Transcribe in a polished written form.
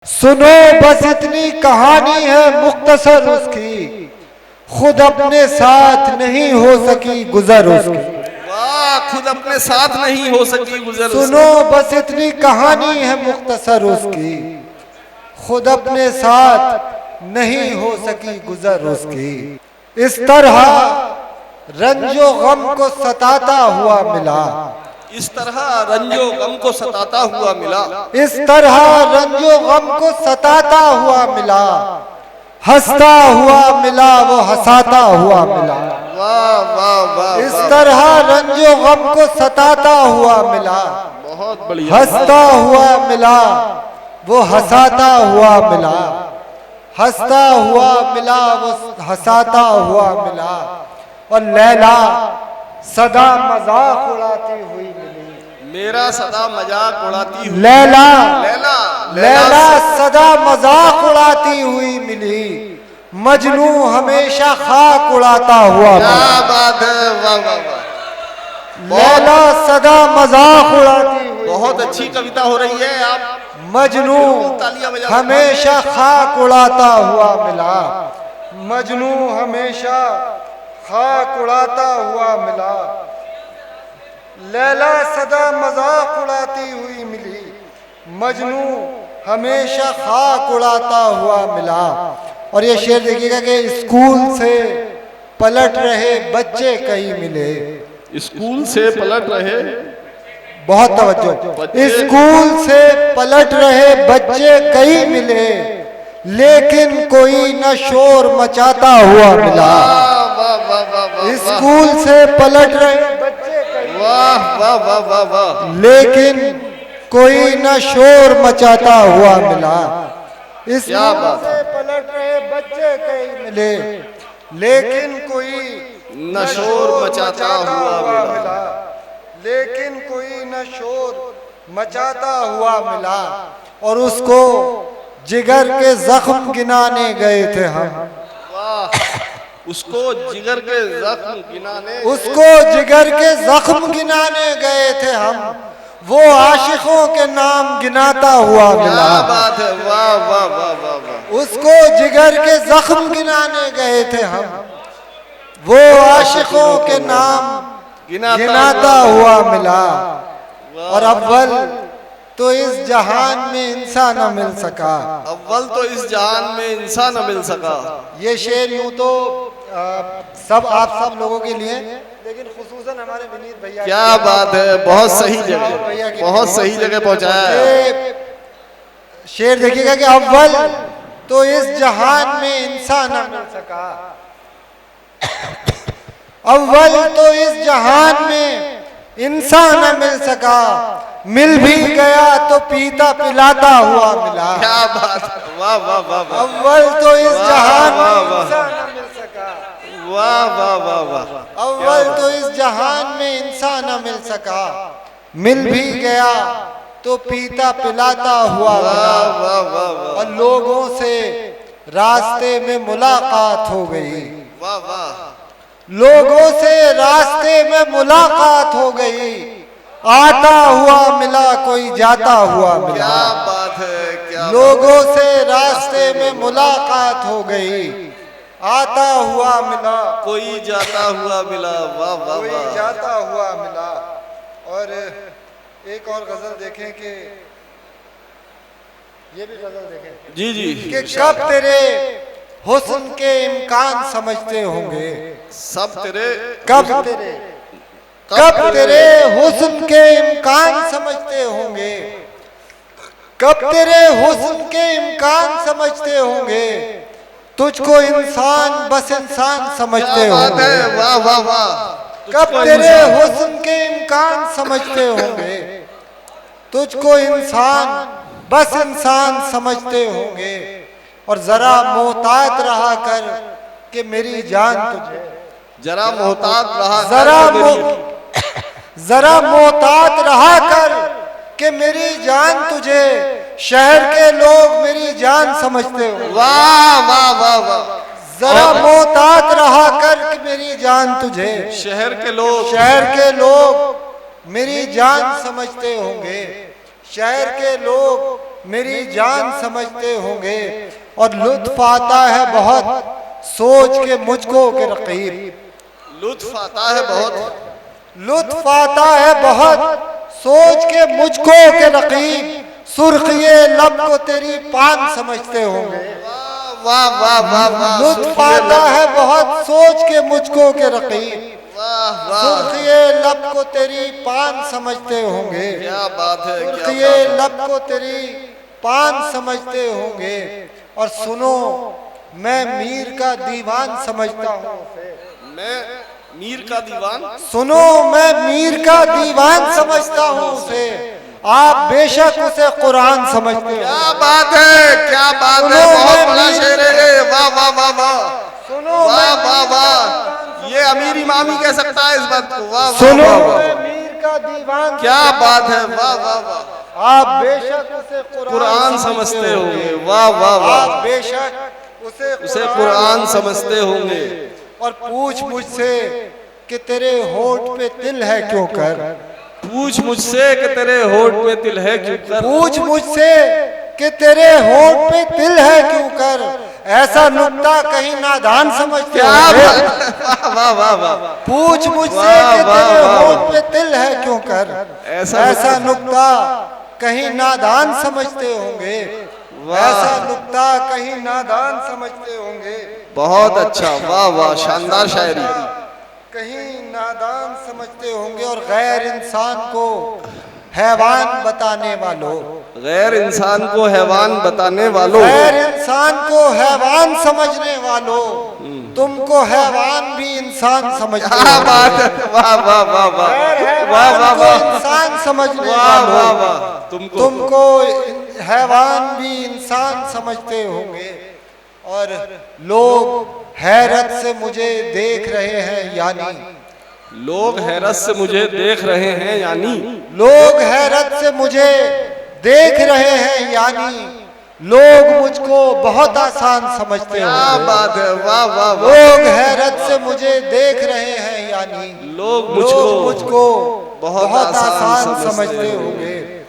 सुनो बस इतनी कहानी है मुख्तसर उसकी, खुद अपने साथ नहीं हो सकी गुजर उसकी। वाह, खुद अपने साथ नहीं हो सकी गुजर। सुनो बस इतनी कहानी है मुख्तसर उसकी, खुद अपने साथ नहीं हो सकी गुजर उसकी। इस तरह रंजो गम को सताता हुआ मिला, इस तरह रंजो गम को सताता हुआ मिला, इस तरह रंजो गम को सताता हुआ मिला, हंसता हुआ मिला वो हंसाता हुआ मिला। वाह वाह वाह। इस तरह रंजो गम को सताता हुआ मिला, बहुत बढ़िया। हंसता हुआ मिला वो हंसाता हुआ मिला, हंसता हुआ मिला वो हंसाता हुआ मिला। और लैला सदा मजाक उड़ाती हुई मिली, मेरा सदा मजाक उड़ाती हुई। लैला लैला लैला सदा मजाक उड़ाती हुई मिली, मजनू हमेशा खाक उड़ाता हुआ क्या मिला। बात है, वाह वाह वाह। लैला सदा मजाक उड़ाती हुई, बहुत अच्छी कविता हो रही है। आप मजनू तालियां बजा। हमेशा खाक उड़ाता हुआ मिला, मजनू हमेशा खाक उड़ाता हुआ मिला। लैला सदा मजाक उड़ाती हुई मिली, मजनू हमेशा खाक उड़ाता हुआ मिला। और ये शेर देखिएगा कि स्कूल से पलट रहे बच्चे कई मिले, स्कूल से पलट रहे, बहुत तवज्जो, स्कूल से पलट रहे बच्चे कई मिले, लेकिन कोई न शोर मचाता हुआ मिला। वाह वाह वाह वाह। स्कूल से पलट रहे बच्चे कई, वाह वाह वाह वाह वाह। लेकिन कोई न शोर मचाता हुआ मिला। स्कूल से पलट रहे बच्चे कई मिले, लेकिन कोई न शोर मचाता हुआ मिला, लेकिन कोई न शोर मचाता हुआ मिला। और उसको जिगर के जख्म गिनाने गए थे हम, उसको जिगर के जख्म गिनाने, उसको जिगर के जख्म गिनाने गए थे हम, वो आशिकों के नाम गिनाता हुआ मिला। क्या बात है, वाह वाह वाह वाह वाह। उसको जिगर के जख्म गिनाने गए थे हम, वो आशिकों के नाम गिनाता हुआ मिला। और अव्वल तो इस जहान में इंसान न मिल सका, अव्वल तो इस जहान में इंसान न मिल सका। ये शेर यूं तो सब आप सब लोगों के लिए, लेकिन खुसूसन हमारे विनीत भैया, क्या बात है, बहुत सही जगह, बहुत सही जगह पहुंचाया है। शेर देखिएगा कि अव्वल तो इस जहान में इंसान न मिल सका, अव्वल तो इस जहान में इंसान न मिल सका, मिल भी गया तो पीता पिलाता हुआ मिला। क्या बात है, वाह वाह वाह वाह। अव्वल तो इस जहान में इंसान न मिल सका, वाह वाह वाह वाह। अव्वल तो इस जहान में इंसान न मिल सका, मिल भी गया तो पीता पिलाता हुआ मिला। वाह वाह वाह। और लोगों से रास्ते में मुलाकात हो गई, वाह वाह। लोगों से रास्ते में मुलाकात हो गई, आता हुआ मिला कोई जाता हुआ मिला। क्या बात है, क्या लोगों से रास्ते में मुलाकात हो गई, आता हुआ मिला कोई जाता हुआ मिला। वाह वाह कोई वाह। जाता हुआ मिला। और एक और गजल देखें कि ये भी गजल देखें जी जी। कि कब तेरे हुस्न के इम्कान समझते होंगे, सब तेरे, कब तेरे हुस्न के इम्कान समझते होंगे, कब तेरे हुस्न के इम्कान समझते होंगे, तुझको इंसान बस इंसान समझते होंगे। वाह वाह वाह। कब तेरे हुस्न के इम्कान समझते होंगे, तुझको इंसान बस इंसान समझते होंगे। और जरा मोहतात रहा कर कि मेरी जान तुझे, जरा मोहतात रहा, जरा मोहतात रहा कर कि मेरी जान तुझे, शहर के लोग मेरी जान समझते हो। वाह वाह वाह वाह। जरा मोहतात रहा कर कि मेरी जान तुझे, शहर के लोग मेरी जान समझते होंगे, शहर के लोग मेरी जान समझते होंगे। और लुत्फ आता है बहुत सोच के मुझको के रकीब। लुत्फ आता है बहुत, लुत्फ आता है बहुत सोच के मुझको के रकीब। सुर्खिए लब को तेरी पान समझते होंगे। वाह वाह वाह वाह। लुत्फ आता है बहुत सोच के मुझको के रकीब। वाह वाह। सुर्खिए लब को तेरी पान समझते होंगे। क्या बात है, क्या सुर्खिए बात है। लब को तेरी पान समझते होंगे। और सुनो मैं मीर का दीवान समझता हूँ। मैं मीर का दीवान, सुनो मैं मीर का दीवान समझता हूँ उसे। आप बेशक उसे कुरान समझते हो। क्या बात है, क्या बात है, बहुत बड़ा शेर है। वाह वाह वाह वाह। सुनो वाह वाह वाह। ये अमीर इमामी कह सकता है इस बात को। वाह सुनो वाह वाह। मैं मीर का दीवान, क्या बात है, वाह वाह वाह। आप बेशक उसे कुरान समझते होंगे। वाह वाह वाह। आप बेशक उसे कुरान समझते होंगे। और पूछ मुझसे कि तेरे होठ पे तिल है क्यों कर। पूछ मुझसे कि तेरे होठ पे तिल है क्यों कर। पूछ मुझसे कि तेरे होठ पे तिल है क्यों कर। ऐसा नुक्ता कहीं नादान समझते होंगे। वाह वाह वाह। पूछ मुझसे वाह, कि वाह, तेरे वाह, होठ पे तिल है क्यों कर। ऐसा नुक्ता कहीं नादान समझते होंगे। ऐसा नुक्ता कहीं नादान समझते होंगे। बहुत अच्छा, वाह वाह, शानदार शायरी। कहीं नादान समझते होंगे। और गैर इंसान को हैवान बताने वालों, गैर इंसान को हैवान बताने वालों, गैर इंसान को हैवान समझने वालों, तुमको हैवान भी इंसान समझते क्या हो। बात है, वाह वाह वाह वाह। वाह वाह वाह। इंसान समझने वाह वाह वालों, वाह। तुमको हैवान भी इंसान समझते होंगे। और लोग हैरत से मुझे देख रहे हैं यानी, लोग हैरत से मुझे देख रहे हैं यानी, लोग हैरत से मुझे देख रहे हैं यानी, लोग मुझको बहुत आसान समझते क्या होंगे। बात है, वाह वाह वाह। लोग हैरत से मुझे देख रहे हैं यानी, लोग मुझको बहुत बहुत आसान समझते समझते होंगे।